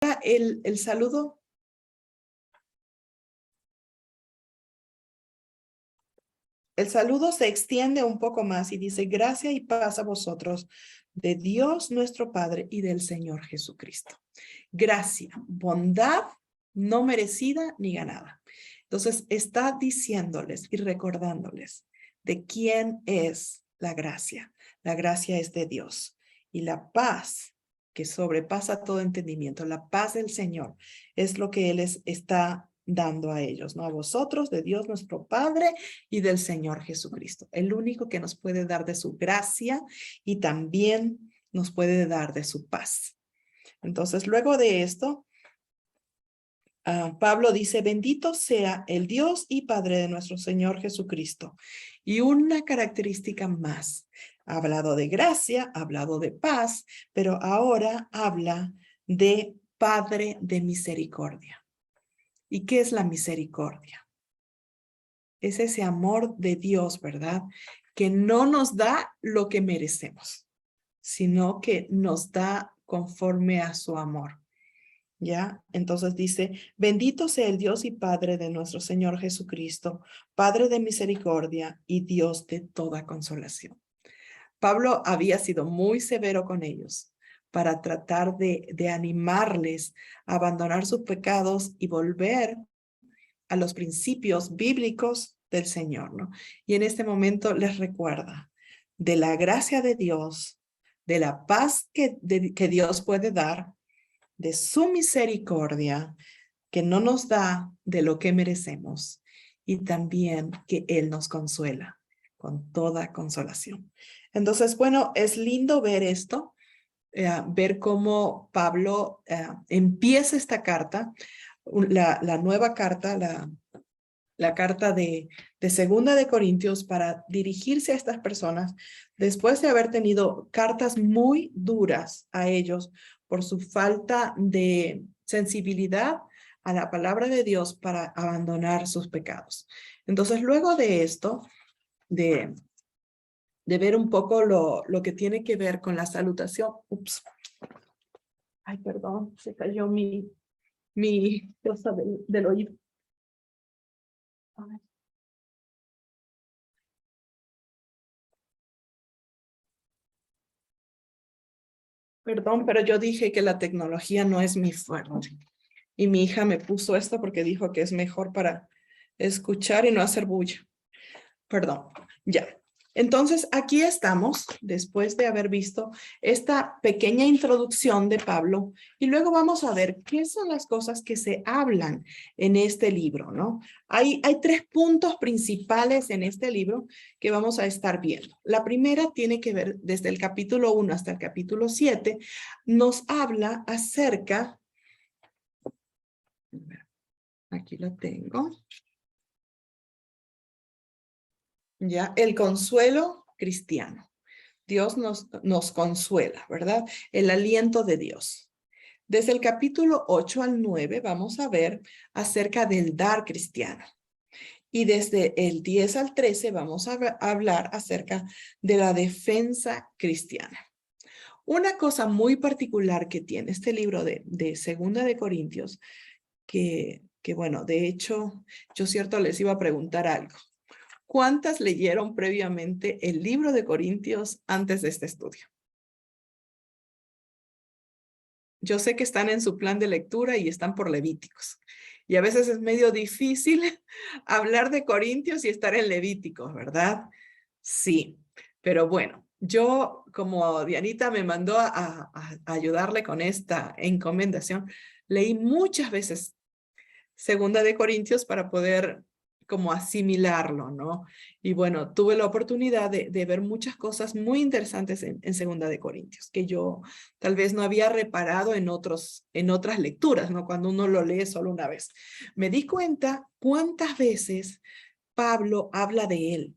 el saludo. El saludo se extiende un poco más y dice, gracia y paz a vosotros de Dios nuestro Padre y del Señor Jesucristo. Gracia, bondad no merecida ni ganada. Entonces está diciéndoles y recordándoles de quién es la gracia. La gracia es de Dios. Y la paz que sobrepasa todo entendimiento, la paz del Señor, es lo que Él está dando a ellos, ¿no? A vosotros, de Dios nuestro Padre y del Señor Jesucristo. El único que nos puede dar de su gracia y también nos puede dar de su paz. Entonces, luego de esto, Pablo dice, bendito sea el Dios y Padre de nuestro Señor Jesucristo. Y una característica más, ha hablado de gracia, ha hablado de paz, pero ahora habla de Padre de misericordia. ¿Y qué es la misericordia? Es ese amor de Dios, ¿verdad? Que no nos da lo que merecemos, sino que nos da conforme a su amor. ¿Ya? Entonces dice, bendito sea el Dios y Padre de nuestro Señor Jesucristo, Padre de misericordia y Dios de toda consolación. Pablo había sido muy severo con ellos para tratar de animarles a abandonar sus pecados y volver a los principios bíblicos del Señor, ¿no? Y en este momento les recuerda de la gracia de Dios, de la paz que Dios puede dar, de su misericordia que no nos da de lo que merecemos y también que Él nos consuela con toda consolación. Entonces, bueno, es lindo ver esto, ver cómo Pablo empieza esta carta, la nueva carta, la carta de Segunda de Corintios para dirigirse a estas personas después de haber tenido cartas muy duras a ellos por su falta de sensibilidad a la palabra de Dios para abandonar sus pecados. Entonces, luego de esto, de ver un poco lo que tiene que ver con la salutación. Ups. Ay, perdón, se cayó mi cosa del oído. Ay. Perdón, pero yo dije que la tecnología no es mi fuerte. Y mi hija me puso esto porque dijo que es mejor para escuchar y no hacer bulla. Perdón, ya. Entonces, aquí estamos, después de haber visto esta pequeña introducción de Pablo, y luego vamos a ver qué son las cosas que se hablan en este libro, ¿no? Hay 3 puntos principales en este libro que vamos a estar viendo. La primera tiene que ver desde el capítulo 1 hasta el capítulo 7, nos habla acerca, aquí lo tengo, ya, el consuelo cristiano. Dios nos consuela, ¿verdad? El aliento de Dios. Desde el capítulo 8 al 9 vamos a ver acerca del dar cristiano. Y desde el 10 al 13 vamos a hablar acerca de la defensa cristiana. Una cosa muy particular que tiene este libro de Segunda de Corintios, que bueno, de hecho, yo cierto les iba a preguntar algo. ¿Cuántas leyeron previamente el libro de Corintios antes de este estudio? Yo sé que están en su plan de lectura y están por Levíticos. Y a veces es medio difícil hablar de Corintios y estar en Levíticos, ¿verdad? Sí, pero bueno, yo como Dianita me mandó a ayudarle con esta encomendación, leí muchas veces Segunda de Corintios para poder como asimilarlo, ¿no? Y bueno, tuve la oportunidad de ver muchas cosas muy interesantes en Segunda de Corintios, que yo tal vez no había reparado en otras lecturas, ¿no? Cuando uno lo lee solo una vez. Me di cuenta cuántas veces Pablo habla de él.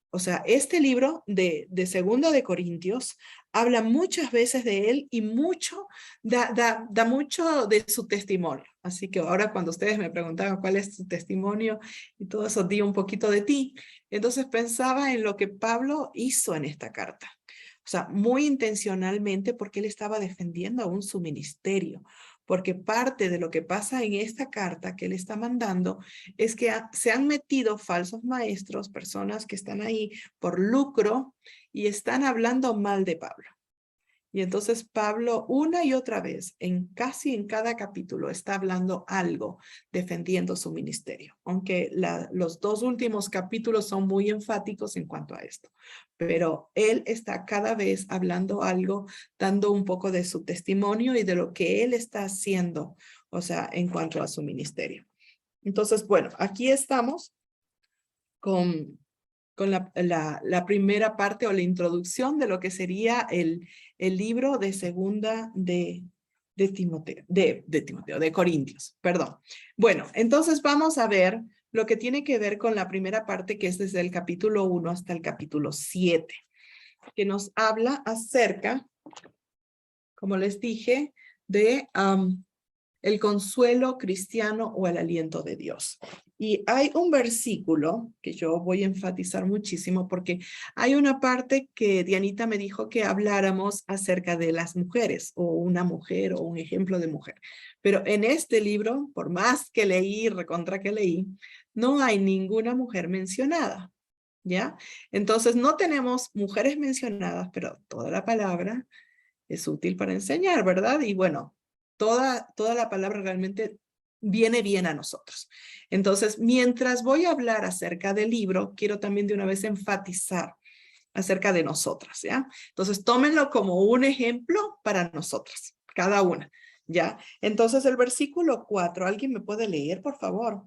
O sea, este libro de Segunda de Corintios habla muchas veces de él y da mucho de su testimonio. Así que ahora cuando ustedes me preguntaban cuál es tu testimonio y todo eso, di un poquito de ti. Entonces pensaba en lo que Pablo hizo en esta carta. O sea, muy intencionalmente porque él estaba defendiendo aún su ministerio, porque parte de lo que pasa en esta carta que él está mandando es que se han metido falsos maestros, personas que están ahí por lucro y están hablando mal de Pablo. Y entonces Pablo una y otra vez, casi en cada capítulo, está hablando algo, defendiendo su ministerio. Aunque los dos últimos capítulos son muy enfáticos en cuanto a esto. Pero él está cada vez hablando algo, dando un poco de su testimonio y de lo que él está haciendo, o sea, en cuanto a su ministerio. Entonces, bueno, aquí estamos con la primera parte o la introducción de lo que sería el libro de segunda de Corintios, perdón. Bueno, entonces vamos a ver lo que tiene que ver con la primera parte, que es desde el capítulo 1 hasta el capítulo 7, que nos habla acerca, como les dije, de el consuelo cristiano o el aliento de Dios. Y hay un versículo que yo voy a enfatizar muchísimo porque hay una parte que Dianita me dijo que habláramos acerca de las mujeres o una mujer o un ejemplo de mujer. Pero en este libro, por más que leí, recontra que leí, no hay ninguna mujer mencionada. ¿Ya? Entonces no tenemos mujeres mencionadas, pero toda la palabra es útil para enseñar, ¿verdad? Y bueno, toda la palabra realmente viene bien a nosotros. Entonces, mientras voy a hablar acerca del libro, quiero también de una vez enfatizar acerca de nosotras, ¿ya? Entonces, tómenlo como un ejemplo para nosotras, cada una, ¿ya? Entonces, el versículo 4, ¿alguien me puede leer, por favor?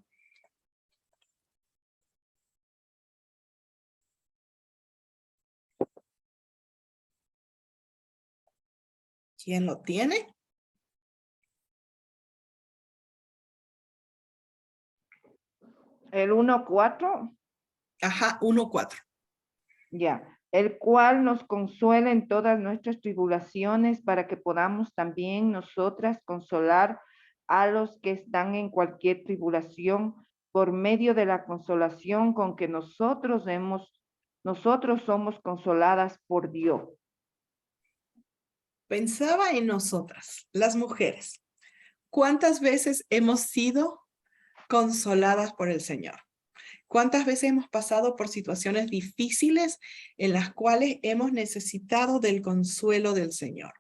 ¿Quién lo tiene? El 1:4. Ajá, 1:4. Ya. El cual nos consuela en todas nuestras tribulaciones para que podamos también nosotras consolar a los que están en cualquier tribulación por medio de la consolación con que nosotros somos consoladas por Dios. Pensaba en nosotras, las mujeres. ¿Cuántas veces hemos sido consoladas por el Señor? ¿Cuántas veces hemos pasado por situaciones difíciles en las cuales hemos necesitado del consuelo del Señor?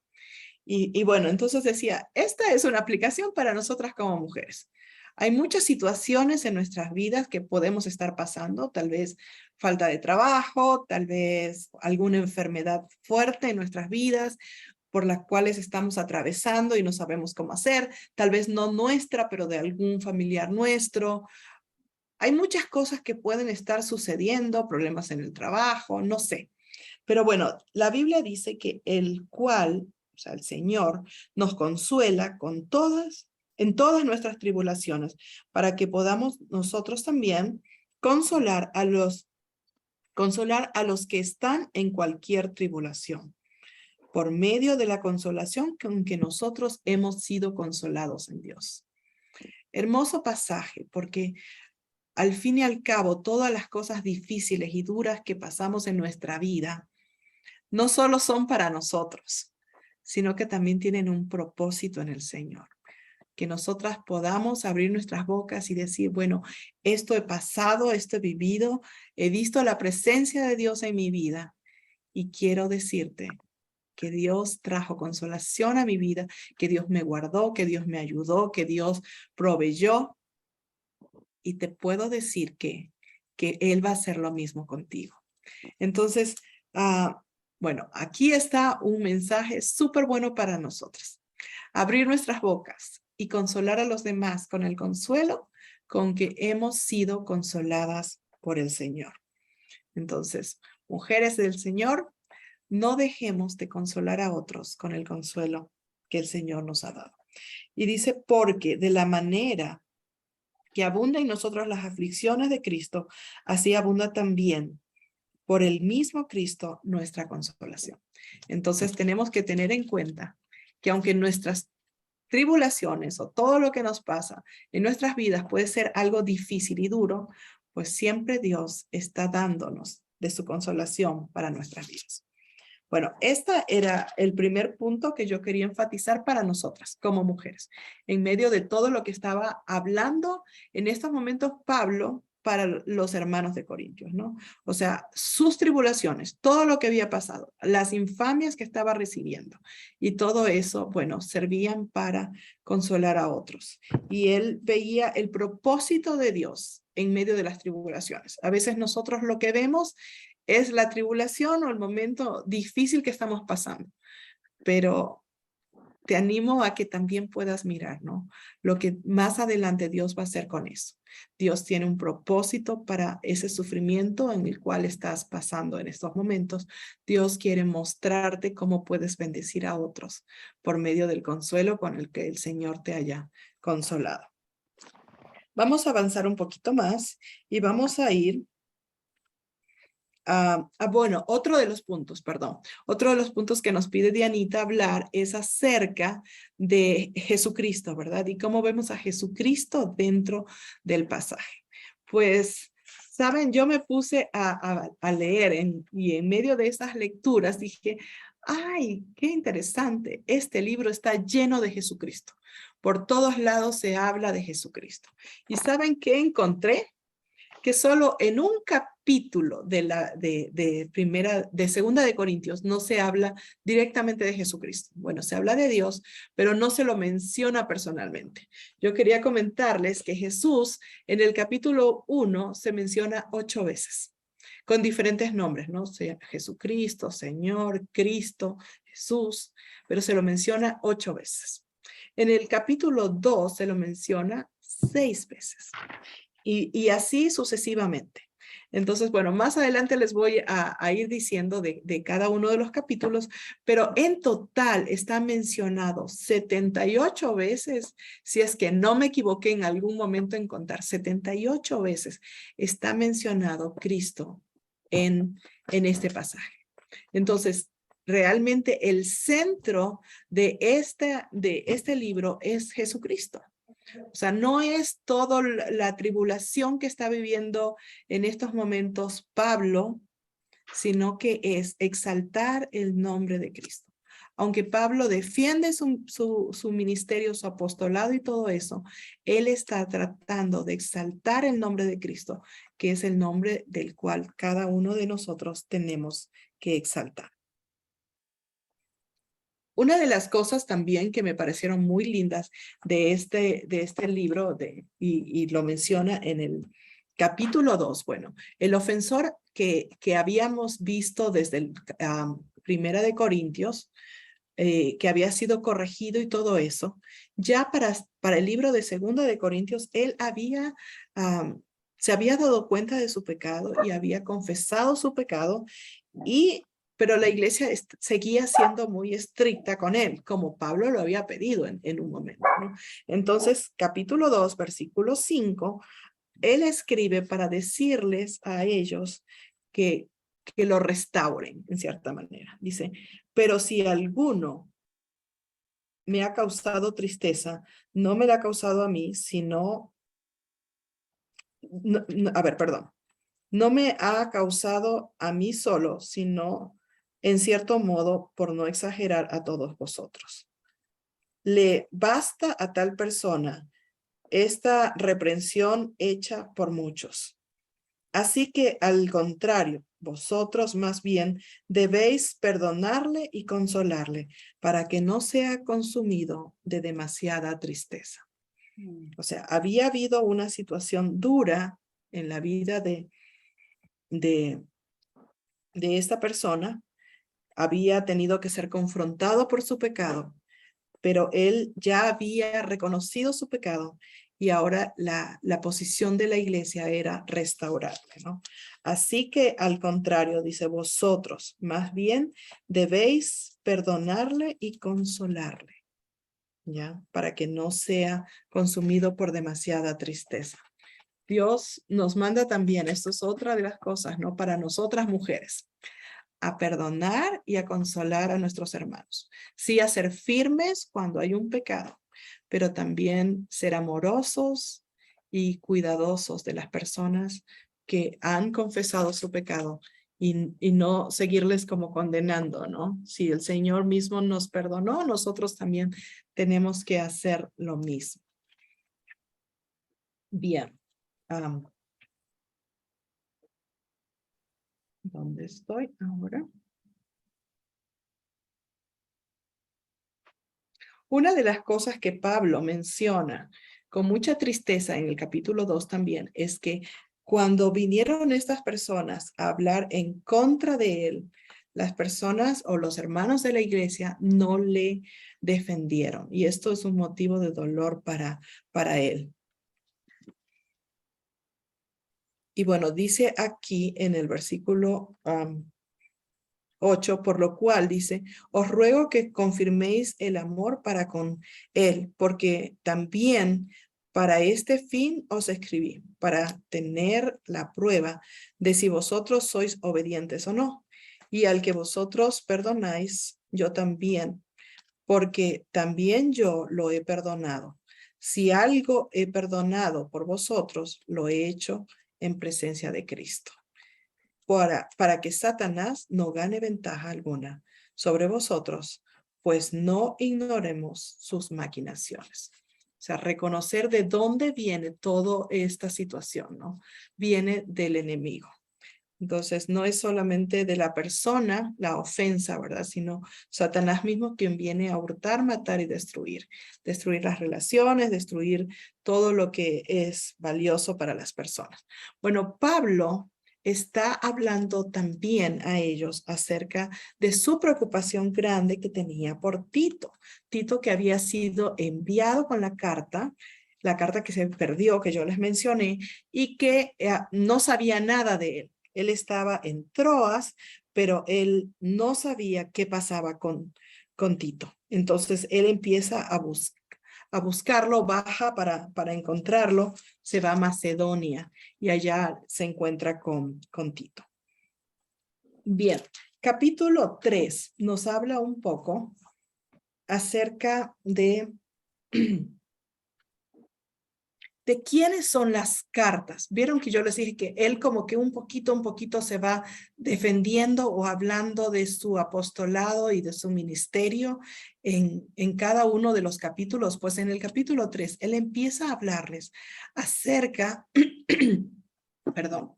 Y bueno, entonces decía, esta es una aplicación para nosotras como mujeres. Hay muchas situaciones en nuestras vidas que podemos estar pasando, tal vez falta de trabajo, tal vez alguna enfermedad fuerte en nuestras vidas, por las cuales estamos atravesando y no sabemos cómo hacer, tal vez no nuestra, pero de algún familiar nuestro. Hay muchas cosas que pueden estar sucediendo, problemas en el trabajo, no sé. Pero bueno, la Biblia dice que el cual, o sea, el Señor, nos consuela en todas nuestras tribulaciones, para que podamos nosotros también consolar a los que están en cualquier tribulación, por medio de la consolación con que nosotros hemos sido consolados en Dios. Hermoso pasaje, porque al fin y al cabo, todas las cosas difíciles y duras que pasamos en nuestra vida, no solo son para nosotros, sino que también tienen un propósito en el Señor. Que nosotras podamos abrir nuestras bocas y decir, bueno, esto he pasado, esto he vivido, he visto la presencia de Dios en mi vida y quiero decirte que Dios trajo consolación a mi vida, que Dios me guardó, que Dios me ayudó, que Dios proveyó. Y te puedo decir que Él va a hacer lo mismo contigo. Entonces, bueno, aquí está un mensaje súper bueno para nosotros. Abrir nuestras bocas y consolar a los demás con el consuelo con que hemos sido consoladas por el Señor. Entonces, mujeres del Señor, no dejemos de consolar a otros con el consuelo que el Señor nos ha dado. Y dice, porque de la manera que abunda en nosotros las aflicciones de Cristo, así abunda también por el mismo Cristo nuestra consolación. Entonces tenemos que tener en cuenta que aunque nuestras tribulaciones o todo lo que nos pasa en nuestras vidas puede ser algo difícil y duro, pues siempre Dios está dándonos de su consolación para nuestras vidas. Bueno, este era el primer punto que yo quería enfatizar para nosotras como mujeres, en medio de todo lo que estaba hablando en estos momentos Pablo para los hermanos de Corintios, ¿no? O sea, sus tribulaciones, todo lo que había pasado, las infamias que estaba recibiendo y todo eso, bueno, servían para consolar a otros. Y él veía el propósito de Dios en medio de las tribulaciones. A veces nosotros lo que vemos es la tribulación o el momento difícil que estamos pasando, pero te animo a que también puedas mirar, ¿no? Lo que más adelante Dios va a hacer con eso. Dios tiene un propósito para ese sufrimiento en el cual estás pasando en estos momentos. Dios quiere mostrarte cómo puedes bendecir a otros por medio del consuelo con el que el Señor te haya consolado. Vamos a avanzar un poquito más y vamos a ir bueno, otro de los puntos que nos pide Dianita hablar es acerca de Jesucristo, ¿verdad? Y cómo vemos a Jesucristo dentro del pasaje. Pues, saben, yo me puse a leer y en medio de esas lecturas dije, ay, qué interesante, este libro está lleno de Jesucristo. Por todos lados se habla de Jesucristo. ¿Y saben qué encontré? Que solo en un capítulo de segunda de Corintios no se habla directamente de Jesucristo. Bueno, se habla de Dios, pero no se lo menciona personalmente. Yo quería comentarles que Jesús en el capítulo 1 se menciona 8 veces con diferentes nombres, ¿no? Sea Jesucristo, Señor, Cristo, Jesús, pero se lo menciona 8 veces. En el capítulo 2 se lo menciona 6 veces. Y así sucesivamente. Entonces, bueno, más adelante les voy a ir diciendo de cada uno de los capítulos, pero en total está mencionado 78 veces, si es que no me equivoqué en algún momento en contar, 78 veces está mencionado Cristo en este pasaje. Entonces, realmente el centro de este libro es Jesucristo. O sea, no es toda la tribulación que está viviendo en estos momentos Pablo, sino que es exaltar el nombre de Cristo. Aunque Pablo defiende su ministerio, su apostolado y todo eso, él está tratando de exaltar el nombre de Cristo, que es el nombre del cual cada uno de nosotros tenemos que exaltar. Una de las cosas también que me parecieron muy lindas de este libro, y lo menciona en el capítulo 2, bueno, el ofensor que habíamos visto desde el Primera de Corintios, que había sido corregido y todo eso, ya para el libro de Segunda de Corintios, él se había dado cuenta de su pecado y había confesado su pecado pero la iglesia seguía siendo muy estricta con él, como Pablo lo había pedido en un momento, ¿no? Entonces, capítulo 2, versículo 5, él escribe para decirles a ellos que lo restauren, en cierta manera. Dice, pero si alguno me ha causado tristeza, no me la ha causado a mí, sino, no me ha causado a mí solo, sino en cierto modo, por no exagerar, a todos vosotros. Le basta a tal persona esta reprensión hecha por muchos. Así que al contrario, vosotros más bien debéis perdonarle y consolarle para que no sea consumido de demasiada tristeza. O sea, había habido una situación dura en la vida de esta persona, había tenido que ser confrontado por su pecado, pero él ya había reconocido su pecado y ahora la posición de la iglesia era restaurarle, ¿no? Así que al contrario, dice, vosotros más bien debéis perdonarle y consolarle, ¿ya? Para que no sea consumido por demasiada tristeza. Dios nos manda también, esto es otra de las cosas, ¿no? Para nosotras mujeres, a perdonar y a consolar a nuestros hermanos. Sí, a ser firmes cuando hay un pecado, pero también ser amorosos y cuidadosos de las personas que han confesado su pecado y no seguirles como condenando, ¿no? Si el Señor mismo nos perdonó, nosotros también tenemos que hacer lo mismo. Bien. ¿Dónde estoy ahora? Una de las cosas que Pablo menciona con mucha tristeza en el capítulo 2 también es que cuando vinieron estas personas a hablar en contra de él, las personas o los hermanos de la iglesia no le defendieron. Y esto es un motivo de dolor para él. Y bueno, dice aquí en el versículo 8, por lo cual dice, os ruego que confirméis el amor para con él, porque también para este fin os escribí, para tener la prueba de si vosotros sois obedientes o no. Y al que vosotros perdonáis, yo también, porque también yo lo he perdonado. Si algo he perdonado por vosotros, lo he hecho en presencia de Cristo. Para que Satanás no gane ventaja alguna sobre vosotros, pues no ignoremos sus maquinaciones. O sea, reconocer de dónde viene toda esta situación, ¿no? Viene del enemigo. Entonces, no es solamente de la persona la ofensa, ¿verdad? Sino Satanás mismo quien viene a hurtar, matar y destruir. Destruir las relaciones, destruir todo lo que es valioso para las personas. Bueno, Pablo está hablando también a ellos acerca de su preocupación grande que tenía por Tito. Tito que había sido enviado con la carta que se perdió, que yo les mencioné, y que no sabía nada de él. Él estaba en Troas, pero él no sabía qué pasaba con Tito. Entonces él empieza a buscarlo, baja para encontrarlo, se va a Macedonia y allá se encuentra con Tito. Bien, capítulo 3 nos habla un poco acerca de quiénes son las cartas. Vieron que yo les dije que él como que un poquito se va defendiendo o hablando de su apostolado y de su ministerio en cada uno de los capítulos. Pues en el capítulo 3, él empieza a hablarles acerca, perdón,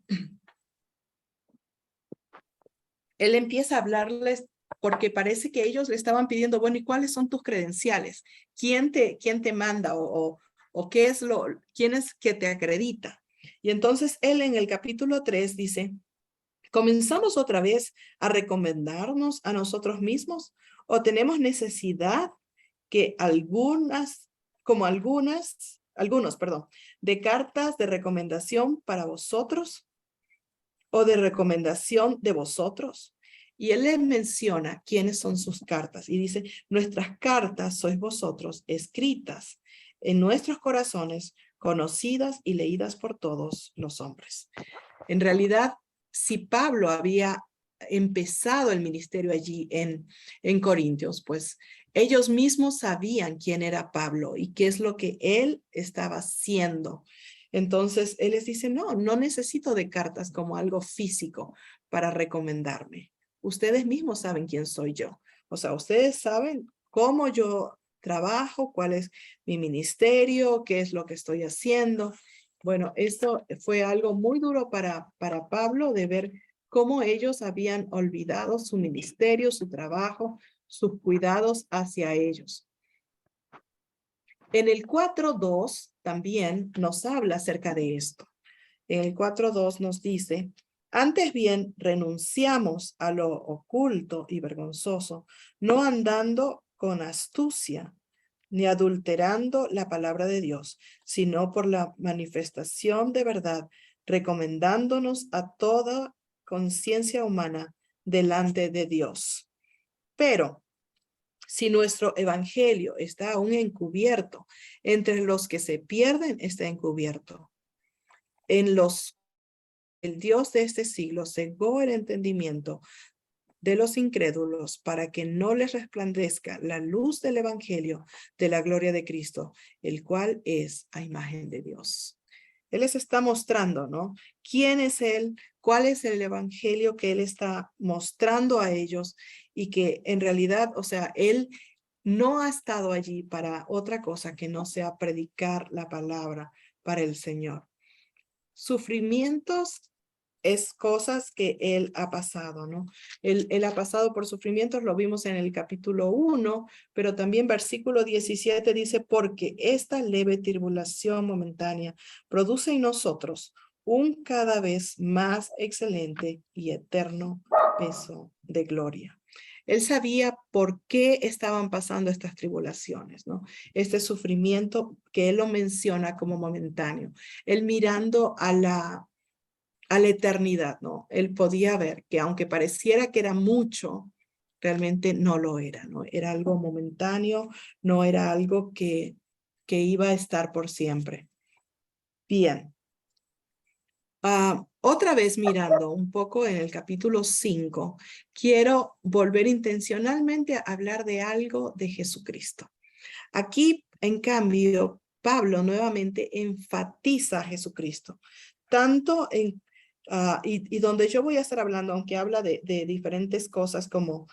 él empieza a hablarles porque parece que ellos le estaban pidiendo, bueno, ¿y cuáles son tus credenciales? ¿Quién te manda o quién es que te acredita? Y entonces él en el capítulo 3 dice, ¿comenzamos otra vez a recomendarnos a nosotros mismos? ¿O tenemos necesidad que algunos, de cartas de recomendación para vosotros o de recomendación de vosotros? Y él les menciona quiénes son sus cartas y dice, nuestras cartas sois vosotros escritas en nuestros corazones, conocidas y leídas por todos los hombres. En realidad, si Pablo había empezado el ministerio allí en Corintios, pues ellos mismos sabían quién era Pablo y qué es lo que él estaba haciendo. Entonces, él les dice, no necesito de cartas como algo físico para recomendarme. Ustedes mismos saben quién soy yo. O sea, ustedes saben cómo yo trabajo, cuál es mi ministerio, qué es lo que estoy haciendo. Bueno, esto fue algo muy duro para Pablo de ver cómo ellos habían olvidado su ministerio, su trabajo, sus cuidados hacia ellos. En el 4.2 también nos habla acerca de esto. En el 4.2 nos dice, antes bien renunciamos a lo oculto y vergonzoso, no andando con astucia, ni adulterando la palabra de Dios, sino por la manifestación de verdad, recomendándonos a toda conciencia humana delante de Dios. Pero si nuestro evangelio está aún encubierto, entre los que se pierden está encubierto. En los el Dios de este siglo cegó el entendimiento de los incrédulos para que no les resplandezca la luz del evangelio de la gloria de Cristo, el cual es a imagen de Dios. Él les está mostrando, ¿no? ¿Quién es Él? ¿Cuál es el evangelio que Él está mostrando a ellos? Y que en realidad, o sea, Él no ha estado allí para otra cosa que no sea predicar la palabra para el Señor. Sufrimientos es cosas que Él ha pasado, ¿no? Él ha pasado por sufrimientos, lo vimos en el capítulo 1, pero también versículo 17 dice, porque esta leve tribulación momentánea produce en nosotros un cada vez más excelente y eterno peso de gloria. Él sabía por qué estaban pasando estas tribulaciones, ¿no? Este sufrimiento que él lo menciona como momentáneo. Él mirando a la eternidad, ¿no? Él podía ver que aunque pareciera que era mucho, realmente no lo era, ¿no? Era algo momentáneo, no era algo que iba a estar por siempre. Bien. Otra vez mirando un poco en el capítulo 5, quiero volver intencionalmente a hablar de algo de Jesucristo. Aquí, en cambio, Pablo nuevamente enfatiza a Jesucristo, tanto en, y donde yo voy a estar hablando, aunque habla de diferentes cosas como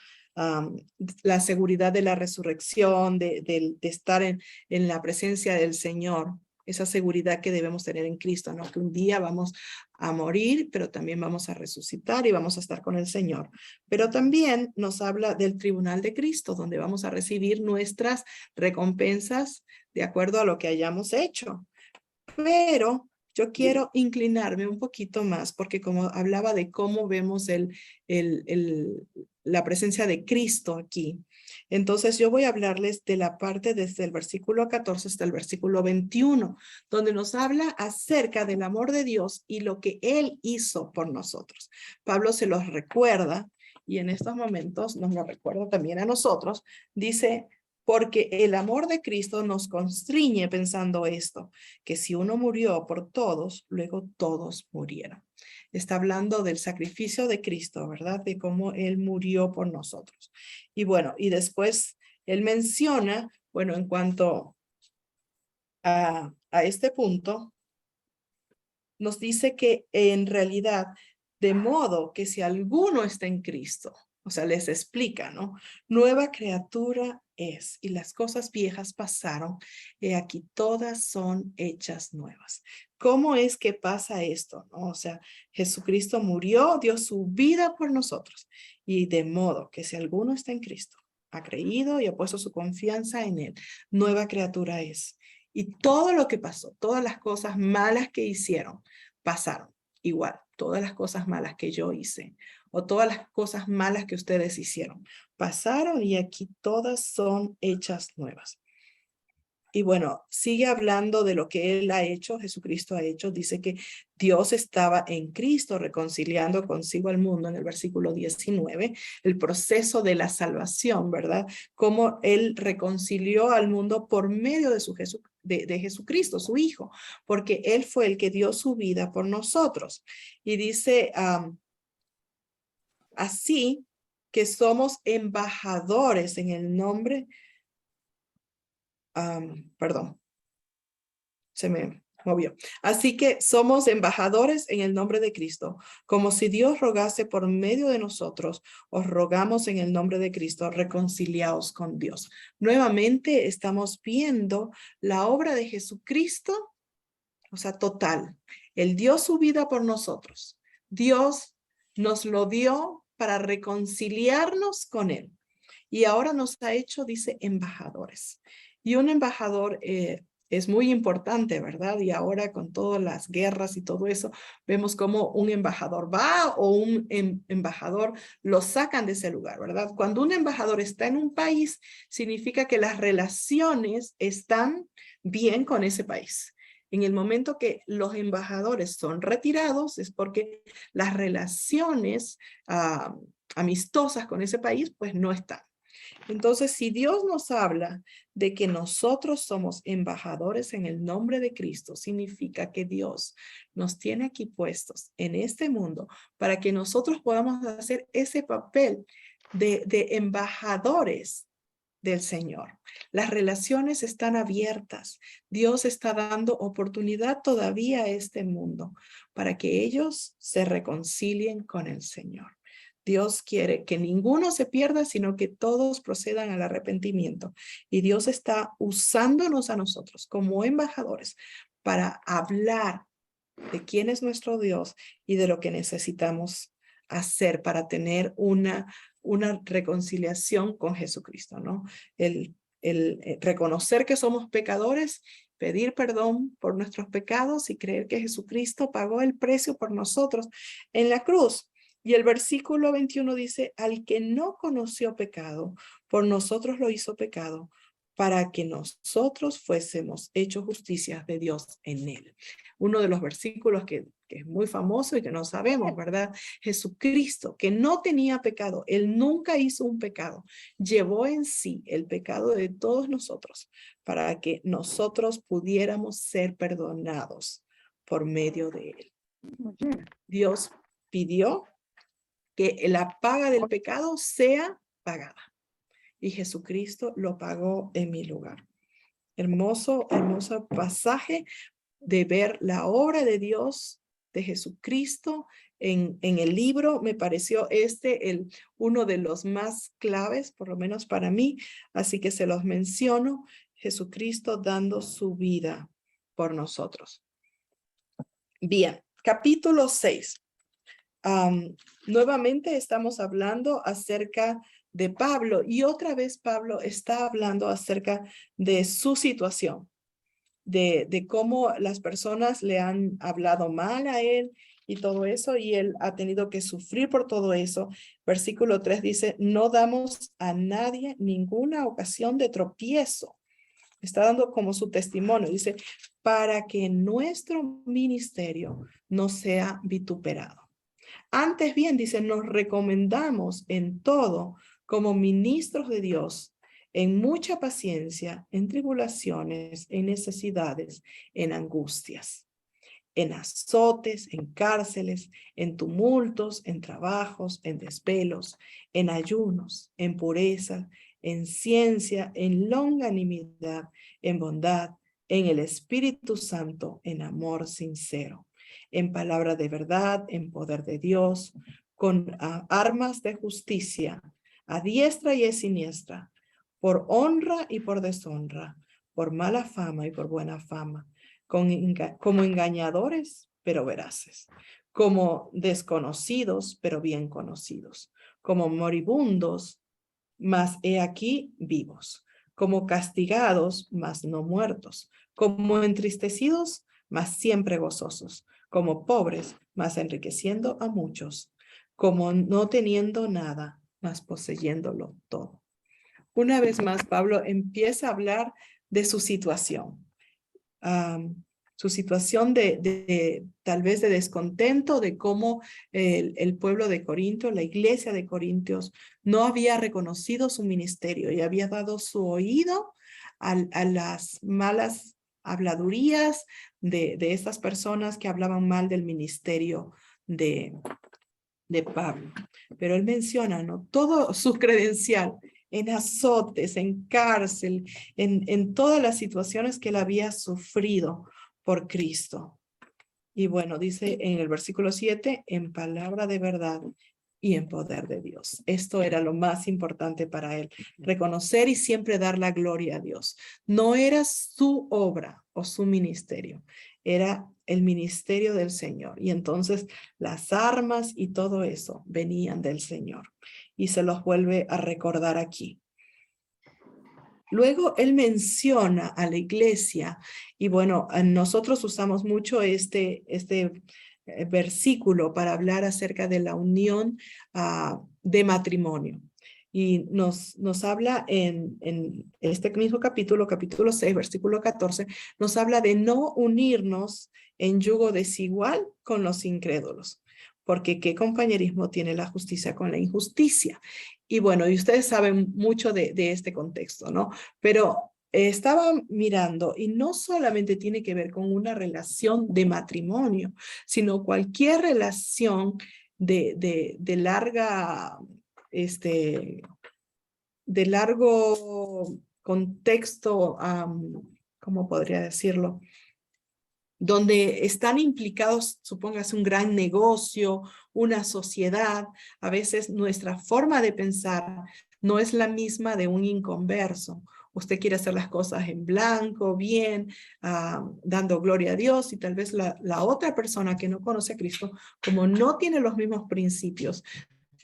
la seguridad de la resurrección, de estar en la presencia del Señor, esa seguridad que debemos tener en Cristo, ¿no? Que un día vamos a morir, pero también vamos a resucitar y vamos a estar con el Señor. Pero también nos habla del tribunal de Cristo, donde vamos a recibir nuestras recompensas de acuerdo a lo que hayamos hecho. Pero yo quiero inclinarme un poquito más, porque como hablaba de cómo vemos la presencia de Cristo aquí, entonces yo voy a hablarles de la parte desde el versículo 14 hasta el versículo 21, donde nos habla acerca del amor de Dios y lo que Él hizo por nosotros. Pablo se los recuerda y en estos momentos nos lo recuerda también a nosotros. Dice, porque el amor de Cristo nos constriñe pensando esto, que si uno murió por todos, luego todos murieron. Está hablando del sacrificio de Cristo, ¿verdad? De cómo Él murió por nosotros. Y bueno, y después Él menciona, bueno, en cuanto a este punto, nos dice que en realidad, de modo que si alguno está en Cristo, o sea, les explica, ¿no? Nueva criatura es, y las cosas viejas pasaron, y aquí todas son hechas nuevas. ¿Cómo es que pasa esto, no? O sea, Jesucristo murió, dio su vida por nosotros, y de modo que si alguno está en Cristo, ha creído y ha puesto su confianza en Él, nueva criatura es. Y todo lo que pasó, todas las cosas malas que hicieron, pasaron. Igual, todas las cosas malas que yo hice o todas las cosas malas que ustedes hicieron, pasaron y aquí todas son hechas nuevas. Y bueno, sigue hablando de lo que Él ha hecho, Jesucristo ha hecho. Dice que Dios estaba en Cristo reconciliando consigo al mundo en el versículo 19, el proceso de la salvación, ¿verdad? Cómo Él reconcilió al mundo por medio de, de Jesucristo, su Hijo, porque Él fue el que dio su vida por nosotros. Y dice, así que somos embajadores en el nombre, perdón. Se me movió. Así que somos embajadores en el nombre de Cristo. Como si Dios rogase por medio de nosotros, os rogamos en el nombre de Cristo, reconciliaos con Dios. Nuevamente estamos viendo la obra de Jesucristo, o sea, total. Él dio su vida por nosotros. Dios nos lo dio para reconciliarnos con Él. Y ahora nos ha hecho, dice, embajadores. Y un embajador es muy importante, ¿verdad? Y ahora con todas las guerras y todo eso, vemos como un embajador va o un embajador lo sacan de ese lugar, ¿verdad? Cuando un embajador está en un país, significa que las relaciones están bien con ese país. En el momento que los embajadores son retirados, es porque las relaciones amistosas con ese país, pues no están. Entonces, si Dios nos habla de que nosotros somos embajadores en el nombre de Cristo, significa que Dios nos tiene aquí puestos en este mundo para que nosotros podamos hacer ese papel de embajadores del Señor. Las relaciones están abiertas. Dios está dando oportunidad todavía a este mundo para que ellos se reconcilien con el Señor. Dios quiere que ninguno se pierda, sino que todos procedan al arrepentimiento. Y Dios está usándonos a nosotros como embajadores para hablar de quién es nuestro Dios y de lo que necesitamos hacer para tener una reconciliación con Jesucristo, ¿no? El reconocer que somos pecadores, pedir perdón por nuestros pecados y creer que Jesucristo pagó el precio por nosotros en la cruz. Y el versículo 21 dice, al que no conoció pecado, por nosotros lo hizo pecado, para que nosotros fuésemos hechos justicia de Dios en él. Uno de los versículos que es muy famoso y que no sabemos, ¿verdad? Jesucristo, que no tenía pecado, él nunca hizo un pecado, llevó en sí el pecado de todos nosotros para que nosotros pudiéramos ser perdonados por medio de él. Dios pidió que la paga del pecado sea pagada y Jesucristo lo pagó en mi lugar. Hermoso pasaje de ver la obra de Dios, de Jesucristo en el libro. Me pareció uno de los más claves, por lo menos para mí, así que se los menciono. Jesucristo dando su vida por nosotros. Bien, capítulo 6. Nuevamente estamos hablando acerca de Pablo y otra vez Pablo está hablando acerca de su situación, de cómo las personas le han hablado mal a él y todo eso, y él ha tenido que sufrir por todo eso. Versículo 3 dice, no damos a nadie ninguna ocasión de tropiezo. Está dando como su testimonio, dice, para que nuestro ministerio no sea vituperado. Antes bien, dice, nos recomendamos en todo como ministros de Dios, en mucha paciencia, en tribulaciones, en necesidades, en angustias, en azotes, en cárceles, en tumultos, en trabajos, en desvelos, en ayunos, en pureza, en ciencia, en longanimidad, en bondad, en el Espíritu Santo, en amor sincero, en palabra de verdad, en poder de Dios, con armas de justicia, a diestra y a siniestra, por honra y por deshonra, por mala fama y por buena fama, como engañadores, pero veraces, como desconocidos, pero bien conocidos, como moribundos, mas he aquí vivos, como castigados, mas no muertos, como entristecidos, mas siempre gozosos, como pobres, mas enriqueciendo a muchos, como no teniendo nada, mas poseyéndolo todo. Una vez más, Pablo empieza a hablar de su situación. Su situación tal vez de descontento, de cómo el pueblo de Corinto, la iglesia de Corintios, no había reconocido su ministerio y había dado su oído a las malas habladurías de estas personas que hablaban mal del ministerio de Pablo. Pero él menciona, ¿no? Todo su credencial en azotes, en cárcel, en todas las situaciones que él había sufrido por Cristo. Y bueno, dice en el versículo 7, en palabra de verdad y en poder de Dios. Esto era lo más importante para él, reconocer y siempre dar la gloria a Dios. No era su obra o su ministerio, era el ministerio del Señor. Y entonces las armas y todo eso venían del Señor. Y se los vuelve a recordar aquí. Luego él menciona a la iglesia y bueno, nosotros usamos mucho este versículo para hablar acerca de la unión de matrimonio. Y nos habla en este mismo capítulo 6, versículo 14, nos habla de no unirnos en yugo desigual con los incrédulos, porque ¿qué compañerismo tiene la justicia con la injusticia? Y bueno, y ustedes saben mucho de este contexto, ¿no? Pero estaba mirando y no solamente tiene que ver con una relación de matrimonio, sino cualquier relación de larga, de largo contexto, ¿cómo podría decirlo? Donde están implicados, supóngase, un gran negocio, una sociedad. A veces nuestra forma de pensar no es la misma de un inconverso. Usted quiere hacer las cosas en blanco, bien, dando gloria a Dios, y tal vez la otra persona que no conoce a Cristo, como no tiene los mismos principios,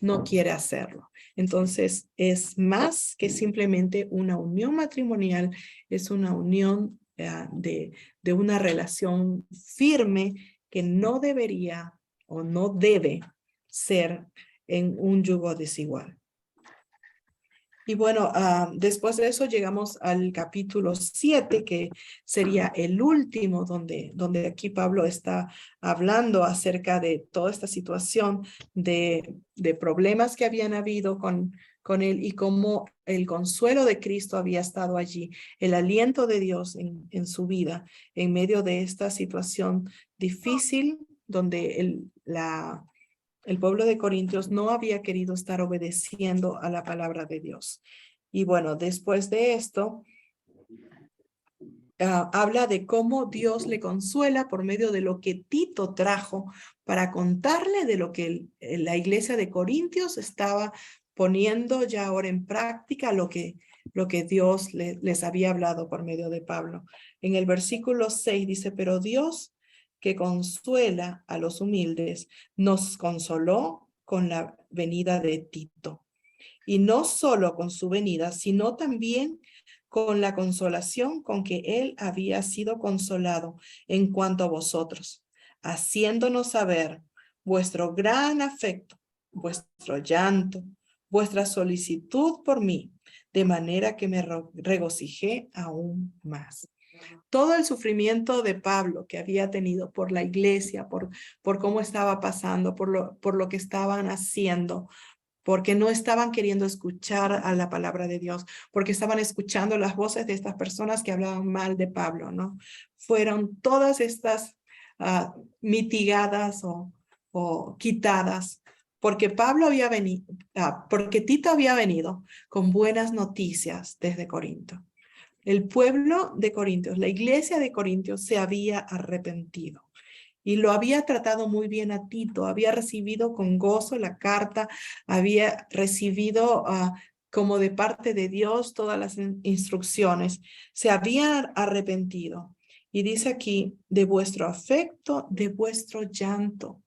no quiere hacerlo. Entonces, es más que simplemente una unión matrimonial, es una unión de una relación firme que no debería o no debe ser en un yugo desigual. Y bueno, después de eso llegamos al capítulo 7, que sería el último, donde aquí Pablo está hablando acerca de toda esta situación de problemas que habían habido con él y cómo el consuelo de Cristo había estado allí, el aliento de Dios en su vida, en medio de esta situación difícil, donde el pueblo de Corintios no había querido estar obedeciendo a la palabra de Dios. Y bueno, después de esto, habla de cómo Dios le consuela por medio de lo que Tito trajo para contarle de lo que la iglesia de Corintios estaba poniendo ya ahora en práctica, lo que Dios les había hablado por medio de Pablo. En el versículo 6 dice, pero Dios, que consuela a los humildes, nos consoló con la venida de Tito. Y no solo con su venida, sino también con la consolación con que él había sido consolado en cuanto a vosotros, haciéndonos saber vuestro gran afecto, vuestro llanto, vuestra solicitud por mí, de manera que me regocijé aún más. Todo el sufrimiento de Pablo que había tenido por la iglesia, por cómo estaba pasando, por lo que estaban haciendo, porque no estaban queriendo escuchar a la palabra de Dios, porque estaban escuchando las voces de estas personas que hablaban mal de Pablo, ¿no? Fueron todas estas mitigadas o quitadas, porque Pablo había venido, porque Tito había venido con buenas noticias desde Corinto. El pueblo de Corintios, la iglesia de Corintios se había arrepentido y lo había tratado muy bien a Tito, había recibido con gozo la carta, había recibido como de parte de Dios todas las instrucciones, se habían arrepentido. Y dice aquí, de vuestro afecto, de vuestro llanto.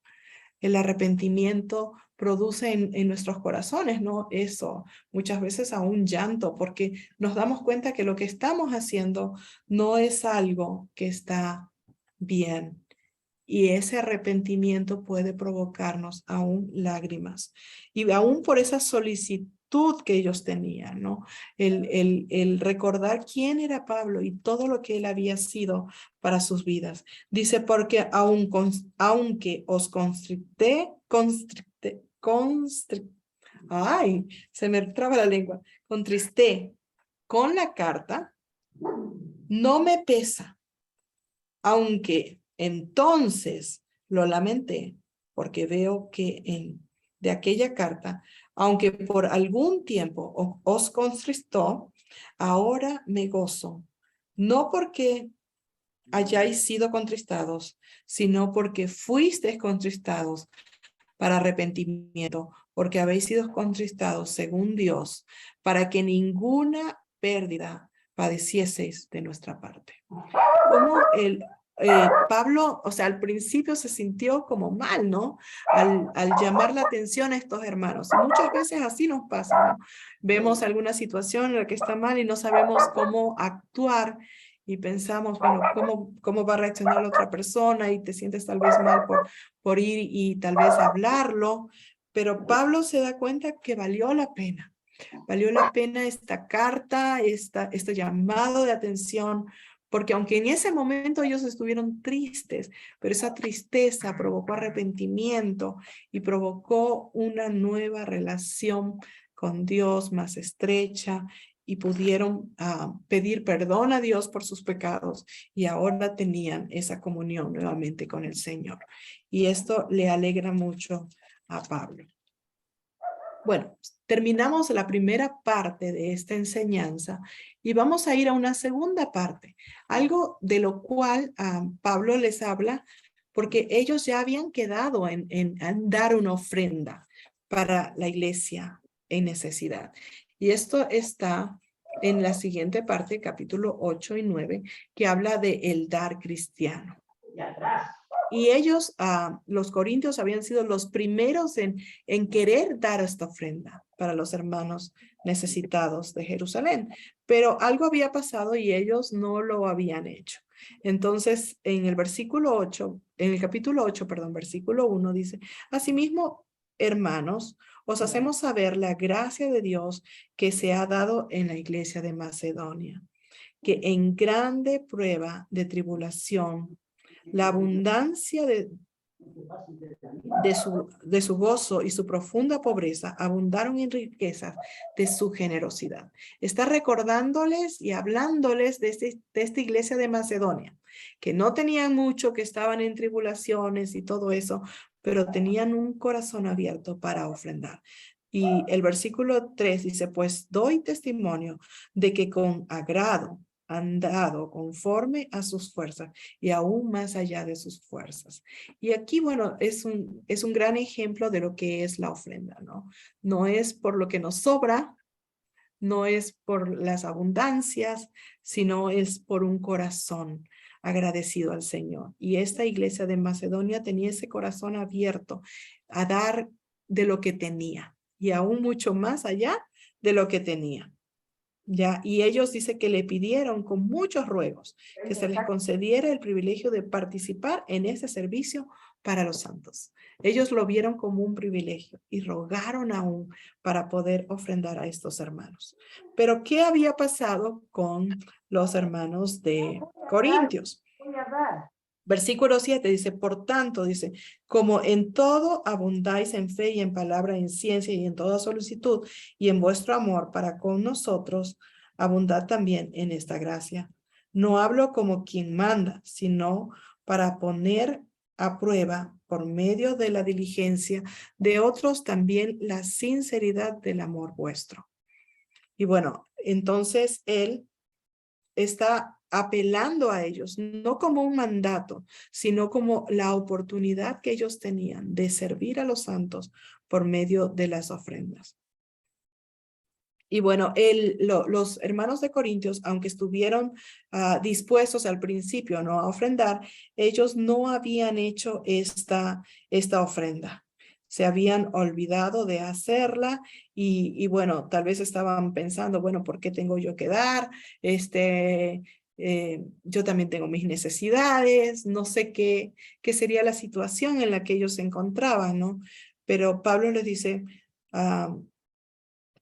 El arrepentimiento produce en nuestros corazones, ¿no? Eso, muchas veces a un llanto, porque nos damos cuenta que lo que estamos haciendo no es algo que está bien. Y ese arrepentimiento puede provocarnos aún lágrimas. Y aún por esa solicitud que ellos tenían, ¿no? El recordar quién era Pablo y todo lo que él había sido para sus vidas. Dice, porque aunque os ay, se me traba la lengua, contristé con la carta, no me pesa, aunque entonces lo lamenté, porque veo que de aquella carta, aunque por algún tiempo os contristó, ahora me gozo, no porque hayáis sido contristados, sino porque fuisteis contristados para arrepentimiento, porque habéis sido contristados según Dios, para que ninguna pérdida padecieseis de nuestra parte. Como Pablo, o sea, al principio se sintió como mal, ¿no? Al llamar la atención a estos hermanos. Y muchas veces así nos pasa, ¿no? Vemos alguna situación en la que está mal y no sabemos cómo actuar y pensamos, bueno, ¿cómo va a reaccionar la otra persona? Y te sientes tal vez mal por ir y tal vez hablarlo. Pero Pablo se da cuenta que valió la pena. Valió la pena esta carta, este llamado de atención, porque aunque en ese momento ellos estuvieron tristes, pero esa tristeza provocó arrepentimiento y provocó una nueva relación con Dios más estrecha y pudieron pedir perdón a Dios por sus pecados y ahora tenían esa comunión nuevamente con el Señor. Y esto le alegra mucho a Pablo. Bueno, terminamos la primera parte de esta enseñanza y vamos a ir a una segunda parte, algo de lo cual Pablo les habla porque ellos ya habían quedado en dar una ofrenda para la iglesia en necesidad. Y esto está en la siguiente parte, capítulo 8 y 9, que habla de el dar cristiano. Y ellos, los corintios, habían sido los primeros en querer dar esta ofrenda para los hermanos necesitados de Jerusalén. Pero algo había pasado y ellos no lo habían hecho. Entonces, en el capítulo 8, perdón, versículo 1 dice, asimismo, hermanos, os hacemos saber la gracia de Dios que se ha dado en la iglesia de Macedonia, que en grande prueba de tribulación, la abundancia de su gozo y su profunda pobreza abundaron en riquezas de su generosidad. Está recordándoles y hablándoles de esta iglesia de Macedonia, que no tenían mucho, que estaban en tribulaciones y todo eso, pero tenían un corazón abierto para ofrendar. Y el versículo 3 dice, pues doy testimonio de que con agrado han dado conforme a sus fuerzas y aún más allá de sus fuerzas. Y aquí, bueno, es un gran ejemplo de lo que es la ofrenda, ¿no? No es por lo que nos sobra, no es por las abundancias, sino es por un corazón agradecido al Señor. Y esta iglesia de Macedonia tenía ese corazón abierto a dar de lo que tenía y aún mucho más allá de lo que tenía. Ya, y ellos dice que le pidieron con muchos ruegos que se les concediera el privilegio de participar en ese servicio para los santos. Ellos lo vieron como un privilegio y rogaron aún para poder ofrendar a estos hermanos. Pero ¿qué había pasado con los hermanos de Corintios? Versículo 7 dice, por tanto, dice, como en todo abundáis en fe y en palabra, en ciencia y en toda solicitud y en vuestro amor para con nosotros, abundad también en esta gracia. No hablo como quien manda, sino para poner a prueba por medio de la diligencia de otros también la sinceridad del amor vuestro. Y bueno, entonces él está apelando a ellos, no como un mandato, sino como la oportunidad que ellos tenían de servir a los santos por medio de las ofrendas. Y bueno, los hermanos de Corintios, aunque estuvieron dispuestos al principio, ¿no?, a ofrendar, ellos no habían hecho esta ofrenda. Se habían olvidado de hacerla y bueno, tal vez estaban pensando, bueno, ¿por qué tengo yo que dar? Yo también tengo mis necesidades, no sé qué sería la situación en la que ellos se encontraban, ¿no? Pero Pablo les dice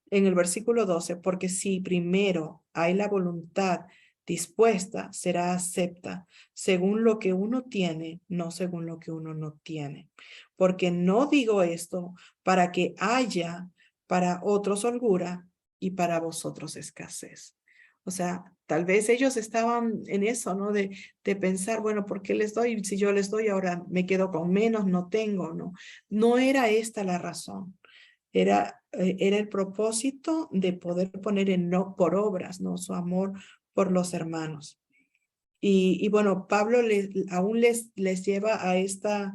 en el versículo 12, porque si primero hay la voluntad dispuesta, será acepta según lo que uno tiene, no según lo que uno no tiene. Porque no digo esto para que haya para otros holgura y para vosotros escasez. O sea, tal vez ellos estaban en eso, ¿no? De pensar, bueno, ¿por qué les doy? Si yo les doy ahora me quedo con menos, no tengo, ¿no? No era esta la razón. Era el propósito de poder poner por obras, ¿no?, su amor por los hermanos. Y bueno, Pablo aún les lleva a esta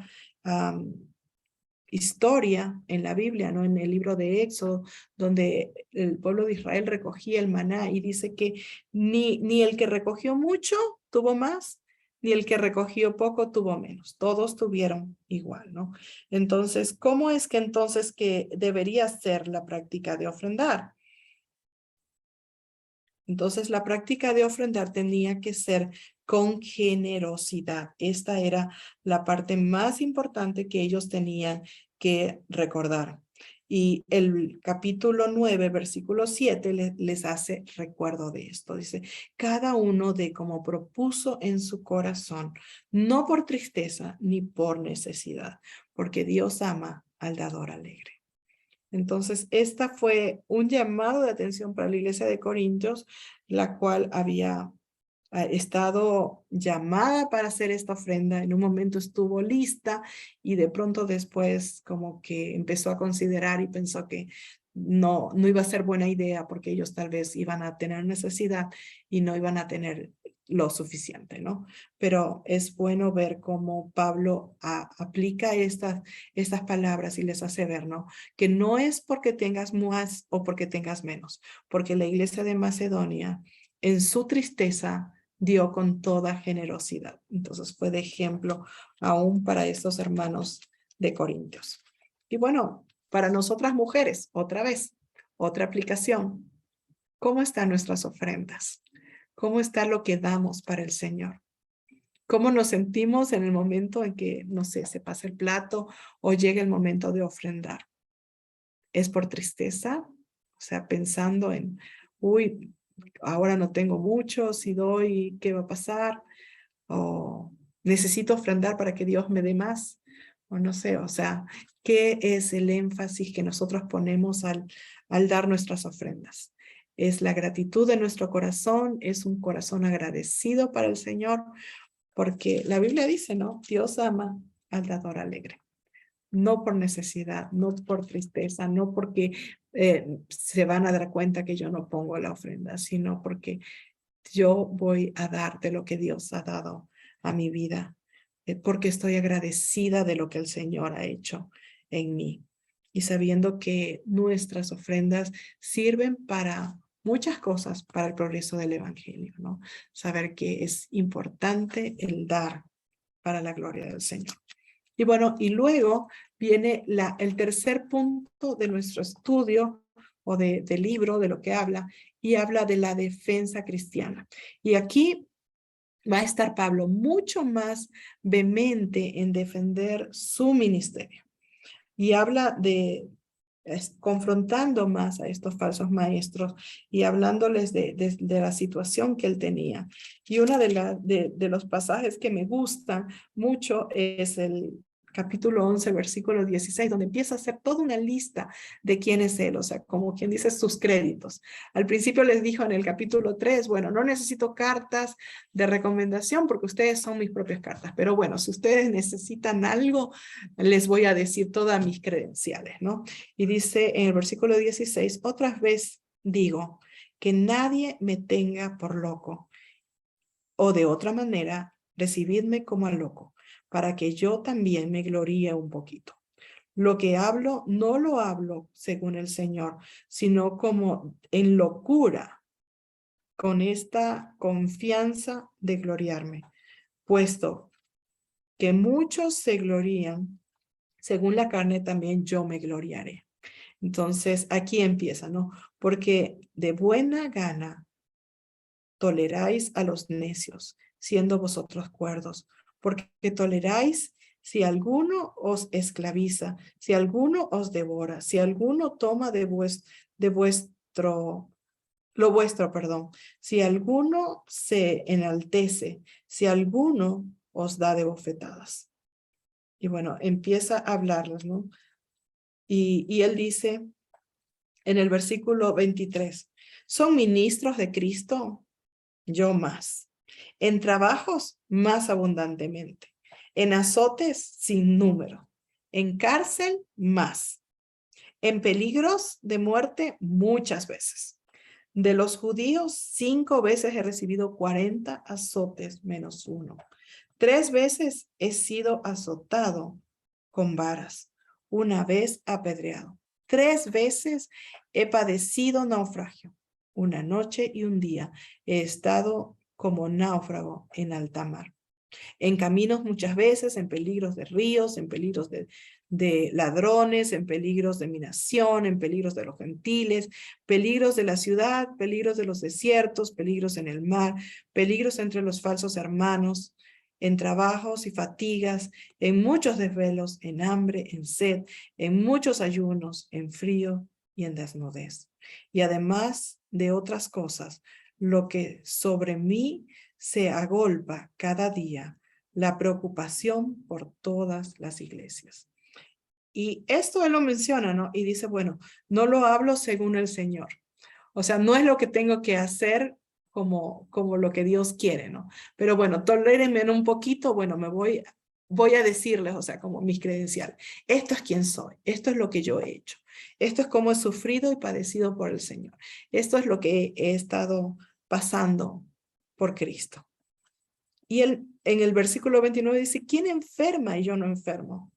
historia en la Biblia, ¿no?, en el libro de Éxodo, donde el pueblo de Israel recogía el maná y dice que ni el que recogió mucho tuvo más, ni el que recogió poco tuvo menos. Todos tuvieron igual, ¿no? Entonces, ¿cómo es que entonces que debería ser la práctica de ofrendar? Entonces, la práctica de ofrendar tenía que ser con generosidad. Esta era la parte más importante que ellos tenían que recordar. Y el capítulo 9, versículo 7, les hace recuerdo de esto. Dice, cada uno de como propuso en su corazón, no por tristeza ni por necesidad, porque Dios ama al dador alegre. Entonces, esta fue un llamado de atención para la iglesia de Corintios, la cual había estado llamada para hacer esta ofrenda. En un momento estuvo lista y de pronto después como que empezó a considerar y pensó que no iba a ser buena idea porque ellos tal vez iban a tener necesidad y no iban a tener lo suficiente, ¿no? Pero es bueno ver cómo Pablo aplica estas palabras y les hace ver, ¿no? Que no es porque tengas más o porque tengas menos, porque la iglesia de Macedonia en su tristeza dio con toda generosidad. Entonces fue de ejemplo aún para estos hermanos de Corintios. Y bueno, para nosotras mujeres, otra vez, otra aplicación. ¿Cómo están nuestras ofrendas? ¿Cómo está lo que damos para el Señor? ¿Cómo nos sentimos en el momento en que, no sé, se pasa el plato o llega el momento de ofrendar? ¿Es por tristeza? O sea, pensando en, uy, ahora no tengo mucho, si doy, ¿qué va a pasar? O necesito ofrendar para que Dios me dé más. O no sé, o sea, ¿qué es el énfasis que nosotros ponemos al dar nuestras ofrendas? Es la gratitud de nuestro corazón, es un corazón agradecido para el Señor, porque la Biblia dice, ¿no? Dios ama al dador alegre. No por necesidad, no por tristeza, no porque se van a dar cuenta que yo no pongo la ofrenda, sino porque yo voy a darte lo que Dios ha dado a mi vida, porque estoy agradecida de lo que el Señor ha hecho en mí. Y sabiendo que nuestras ofrendas sirven para muchas cosas para el progreso del evangelio, ¿no? Saber que es importante el dar para la gloria del Señor. Y bueno, y luego viene el tercer punto de nuestro estudio o del libro, de lo que habla, y habla de la defensa cristiana. Y aquí va a estar Pablo mucho más vehemente en defender su ministerio. Y habla confrontando más a estos falsos maestros y hablándoles de la situación que él tenía. Y uno de los pasajes que me gusta mucho es el capítulo 11, versículo 16, donde empieza a hacer toda una lista de quién es él, o sea, como quien dice sus créditos. Al principio les dijo en el capítulo 3, bueno, no necesito cartas de recomendación porque ustedes son mis propias cartas, pero bueno, si ustedes necesitan algo, les voy a decir todas mis credenciales, ¿no? Y dice en el versículo 16, otra vez digo, que nadie me tenga por loco, o de otra manera, recibidme como al loco, para que yo también me gloríe un poquito. Lo que hablo, no lo hablo según el Señor, sino como en locura, con esta confianza de gloriarme, puesto que muchos se glorían, según la carne también yo me gloriaré. Entonces, aquí empieza, ¿no? Porque de buena gana toleráis a los necios, siendo vosotros cuerdos, porque toleráis si alguno os esclaviza, si alguno os devora, si alguno toma lo vuestro, perdón, si alguno se enaltece, si alguno os da de bofetadas. Y bueno, empieza a hablarles, ¿no? Y él dice en el versículo 23, ¿son ministros de Cristo? Yo más. En trabajos, más abundantemente. En azotes, sin número. En cárcel, más. En peligros de muerte, muchas veces. De los judíos, 5 veces he recibido 40 azotes menos 1. 3 veces he sido azotado con varas. 1 vez apedreado. 3 veces he padecido naufragio. 1 noche y 1 día he estado como náufrago en alta mar. En caminos muchas veces, en peligros de ríos, en peligros de ladrones, en peligros de mi nación, en peligros de los gentiles, peligros de la ciudad, peligros de los desiertos, peligros en el mar, peligros entre los falsos hermanos, en trabajos y fatigas, en muchos desvelos, en hambre, en sed, en muchos ayunos, en frío y en desnudez. Y además de otras cosas, lo que sobre mí se agolpa cada día, la preocupación por todas las iglesias. Y esto él lo menciona, ¿no? Y dice, bueno, no lo hablo según el Señor. O sea, no es lo que tengo que hacer como lo que Dios quiere, ¿no? Pero bueno, tolérenme un poquito, bueno, me voy voy a decirles, o sea, como mis credenciales. Esto es quién soy, esto es lo que yo he hecho, esto es cómo he sufrido y padecido por el Señor. Esto es lo que he estado pasando por Cristo. Y él, en el versículo 29 dice, ¿quién enferma y yo no enfermo?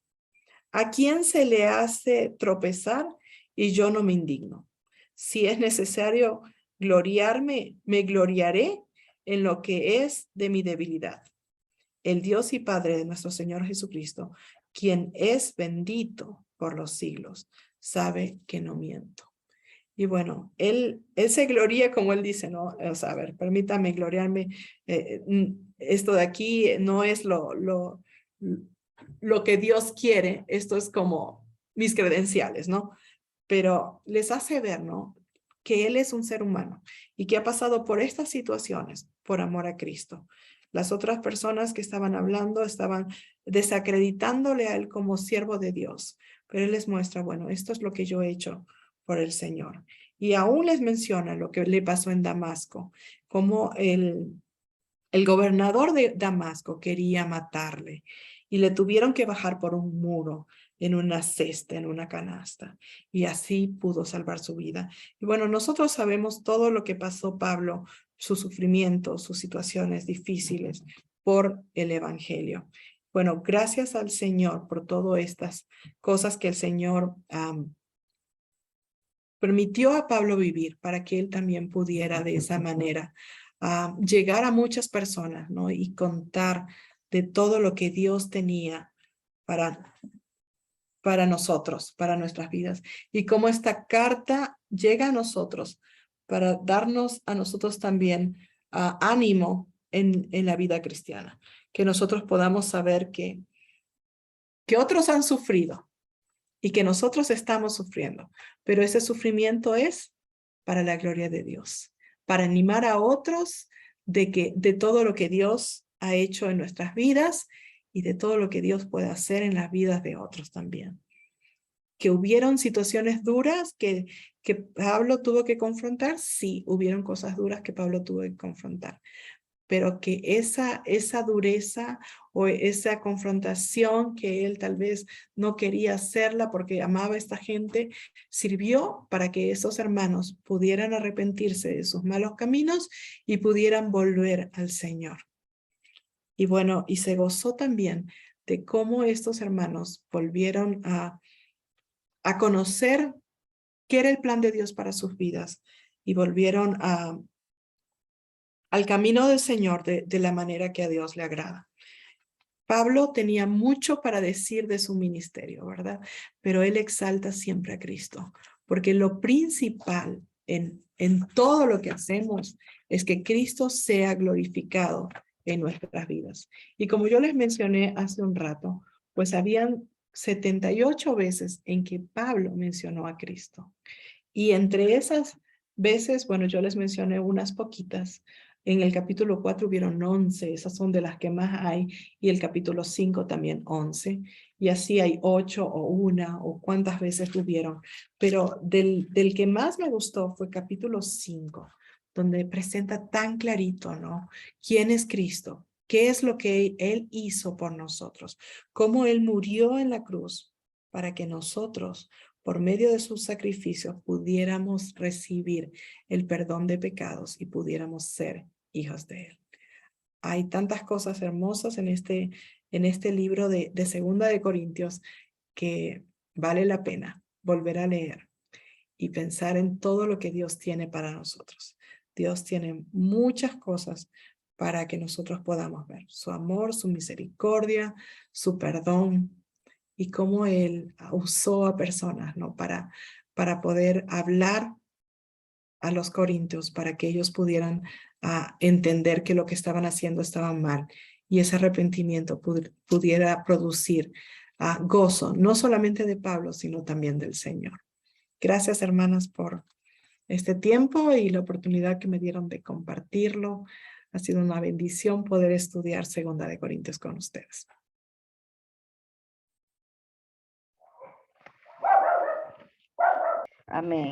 ¿A quién se le hace tropezar y yo no me indigno? Si es necesario gloriarme, me gloriaré en lo que es de mi debilidad. El Dios y Padre de nuestro Señor Jesucristo, quien es bendito por los siglos, sabe que no miento. Y bueno, él se gloria como él dice, ¿no? O sea, a ver, permítame gloriarme. Esto de aquí no es lo que Dios quiere. Esto es como mis credenciales, ¿no? Pero les hace ver, ¿no? Que él es un ser humano y que ha pasado por estas situaciones por amor a Cristo. Las otras personas que estaban hablando estaban desacreditándole a él como siervo de Dios, pero él les muestra, bueno, esto es lo que yo he hecho por el Señor. Y aún les menciona lo que le pasó en Damasco, como el gobernador de Damasco quería matarle y le tuvieron que bajar por un muro en una cesta, en una canasta, y así pudo salvar su vida. Y bueno, nosotros sabemos todo lo que pasó Pablo, su sufrimiento, sus situaciones difíciles por el evangelio. Bueno, gracias al Señor por todas estas cosas que el Señor permitió a Pablo vivir para que él también pudiera de esa manera llegar a muchas personas, ¿no? Y contar de todo lo que Dios tenía para nosotros, para nuestras vidas. Y cómo esta carta llega a nosotros para darnos a nosotros también ánimo en la vida cristiana. Que nosotros podamos saber que otros han sufrido y que nosotros estamos sufriendo, pero ese sufrimiento es para la gloria de Dios, para animar a otros de todo lo que Dios ha hecho en nuestras vidas y de todo lo que Dios puede hacer en las vidas de otros también. Que hubieron situaciones duras que Pablo tuvo que confrontar, sí, hubieron cosas duras que Pablo tuvo que confrontar, pero que esa dureza o esa confrontación que él tal vez no quería hacerla porque amaba a esta gente, sirvió para que esos hermanos pudieran arrepentirse de sus malos caminos y pudieran volver al Señor. Y bueno, y se gozó también de cómo estos hermanos volvieron a conocer qué era el plan de Dios para sus vidas y volvieron al camino del Señor de la manera que a Dios le agrada. Pablo tenía mucho para decir de su ministerio, ¿verdad? Pero él exalta siempre a Cristo, porque lo principal en todo lo que hacemos es que Cristo sea glorificado en nuestras vidas. Y como yo les mencioné hace un rato, pues habían 78 veces en que Pablo mencionó a Cristo. Y entre esas veces, bueno, yo les mencioné unas poquitas. En el capítulo 4 hubieron 11, esas son de las que más hay, y el capítulo 5 también 11, y así hay 8 o 1, o cuántas veces tuvieron. Pero del que más me gustó fue capítulo 5, donde presenta tan clarito, ¿no? ¿Quién es Cristo? ¿Qué es lo que Él hizo por nosotros? ¿Cómo Él murió en la cruz para que nosotros por medio de sus sacrificios pudiéramos recibir el perdón de pecados y pudiéramos ser hijos de él? Hay tantas cosas hermosas en este libro de Segunda de Corintios que vale la pena volver a leer y pensar en todo lo que Dios tiene para nosotros. Dios tiene muchas cosas para que nosotros podamos ver su amor, su misericordia, su perdón, y cómo él usó a personas, ¿no? Para poder hablar a los corintios, para que ellos pudieran entender que lo que estaban haciendo estaba mal y ese arrepentimiento pudiera producir gozo, no solamente de Pablo, sino también del Señor. Gracias, hermanas, por este tiempo y la oportunidad que me dieron de compartirlo. Ha sido una bendición poder estudiar Segunda de Corintios con ustedes. Amén.